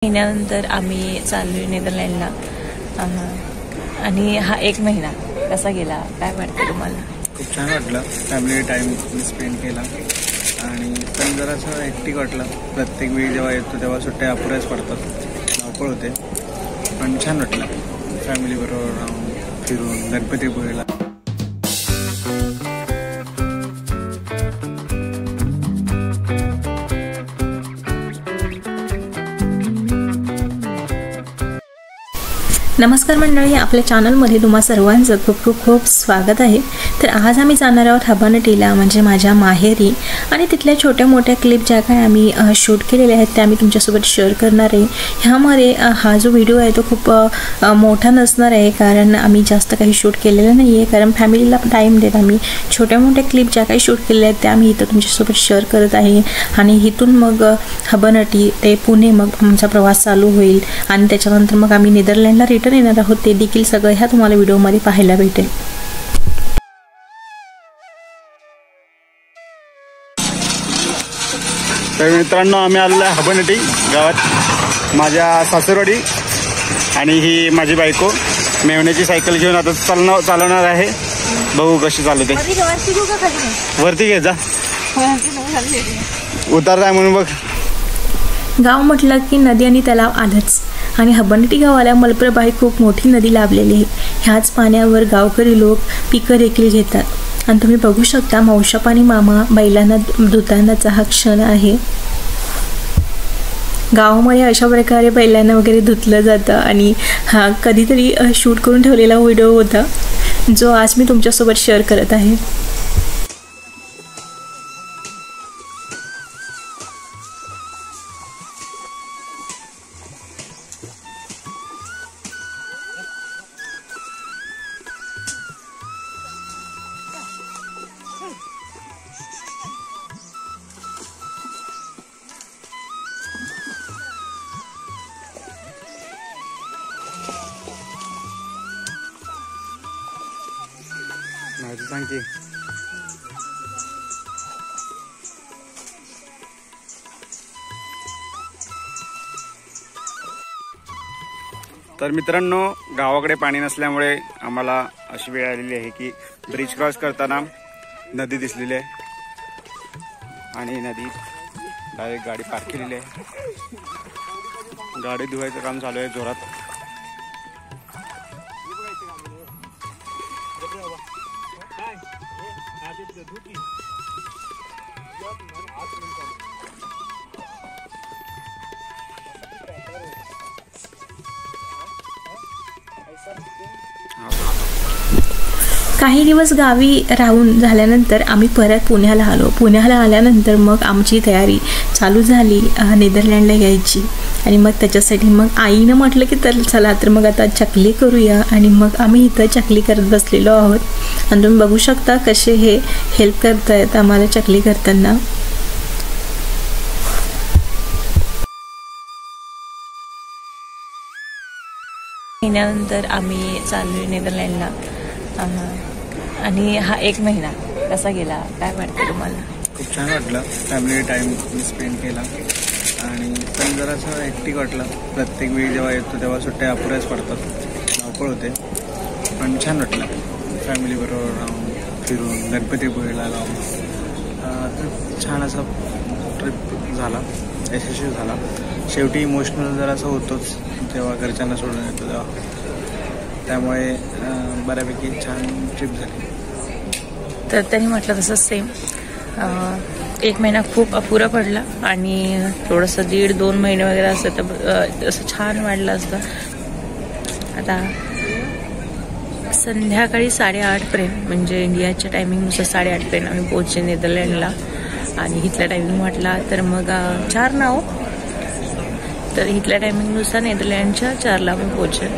महिन्यानंतर आम्ही चाललोय नेदरलँडला आणि हा 1 महिना कसा गेला काय वाटतं तुम्हाला? खूप छान वाटलं. फॅमिली टाइम स्पेंड केला आणि पण जरासं हेक्टिक वाटलं. प्रत्येक वेळी जेव्हा येतो तेव्हा सुट्ट्या अपुऱ्याच पडतात, धावपळ होते. पण छान वाटलं फॅमिलीबरोबर राहून फिरून गणपतीपुळेला. नमस्कार मंडळी, आपल्या चॅनलमध्ये तुम्हा सर्वांचं खूप खूप खूप स्वागत आहे. तर आज आम्ही जाणार आहोत हबनटीला, म्हणजे माझ्या माहेरी, आणि तिथल्या छोट्या मोठ्या क्लिप ज्या काय आम्ही शूट केलेल्या आहेत त्या मी तुमच्यासोबत शेअर करणार आहे. ह्यामध्ये हा जो व्हिडिओ आहे तो खूप मोठा नसणार आहे, कारण आम्ही जास्त काही शूट केलेलं नाही आहे. कारण फॅमिलीला टाईम देत आम्ही छोट्या मोठ्या क्लिप ज्या काही शूट केलेल्या आहेत त्या मी इथं तुमच्यासोबत शेअर करत आहे. आणि इथून मग हबनटी ते पुणे मग आमचा प्रवास चालू होईल आणि त्याच्यानंतर मग आम्ही नेदरलँडला रिटर्न येणार आहोत. ते देखील सगळं ह्या तुम्हाला व्हिडिओमध्ये पाहायला भेटेल. तर मित्रांनो, आम्ही आलेलो आहे हबनटी गावात, माझ्या सासरवाडी. आणि ही माझी बायको मेवण्याची सायकल घेऊन आता चालवणार आहे. बघू कशी चालवते. वरती घे जा, उतारताय म्हणून बघ. गाव म्हटलं की नदी आणि तलाव आलंच, आणि हबनटी गावाला मलप्रभा ही खूप मोठी नदी लाभलेली आहे. ह्याच पाण्यावर गावकरी लोक पिकं देखील घेतात. आणि तुम्ही बघू शकता मावशाप आणि मामा बैलांना धुतानाचा हा क्षण आहे. गावामध्ये अशा प्रकारे बैलांना वगैरे धुतलं जातं. आणि हा कधीतरी शूट करून ठेवलेला व्हिडिओ होता, जो आज मी तुमच्यासोबत शेअर करत आहे. सांगते तर मित्रांनो, गावाकडे पाणी नसल्यामुळे आम्हाला अशी वेळ आलेली आहे की ब्रिज क्रॉस करताना नदी दिसलेली आहे आणि नदीत डायरेक्ट गाडी पार्क केलेली आहे. गाडी धुवायचं काम चालू आहे जोरात. काही दिवस गावी राहून झाल्यानंतर आम्ही परत पुण्याला आलो. पुण्याला आल्यानंतर मग आमची तयारी चालू झाली नेदरलँडला यायची. आणि मग त्याच्यासाठी मग आईनं म्हटलं की चला तर मग आता चकली करूया. आणि मग आम्ही इथं चकली करत बसलेलो आहोत. आणि तुम्ही बघू शकता कसे हे हेल्प करत आहेत आम्हाला चकली करताना. महिन्यानंतर आम्ही चाललोय नेदरलँडला आणि हा 1 महिना कसा गेला काय वाटतं तुम्हाला? खूप छान वाटलं. फॅमिली टाइम स्पेंड केला आणि पण जरासं हेक्टिक वाटलं. प्रत्येक वेळी जेव्हा येतो तेव्हा सुट्ट्या अपुऱ्याच पडतात, धावपळ होते. पण छान वाटलं फॅमिलीबरोबर राहून फिरून गणपतीपुळेला लावून. छान असा ट्रिप झाला, यशस्वी झाला. शेवटी इमोशनल जरासं होतोच जेव्हा घरच्यांना सोडून येतो तेव्हा. त्यामुळे बऱ्यापैकी छान ट्रिप झाली. तर त्यांनी म्हटलं तसं सेम 1 महिना खूप अपुरा पडला आणि थोडंसं 1.5-2 महिने वगैरे असतं तर असं छान वाटलं असतं. आता संध्याकाळी 8:30पर्यंत, म्हणजे इंडियाच्या टायमिंगनुसार 8:30पर्यंत आम्ही पोहोचले नेदरलँडला. आणि इथला टायमिंग म्हटला तर मग 4 ना हो, तर इथल्या टायमिंगनुसार नेदरलँडच्या 4ला आम्ही पोहोचले.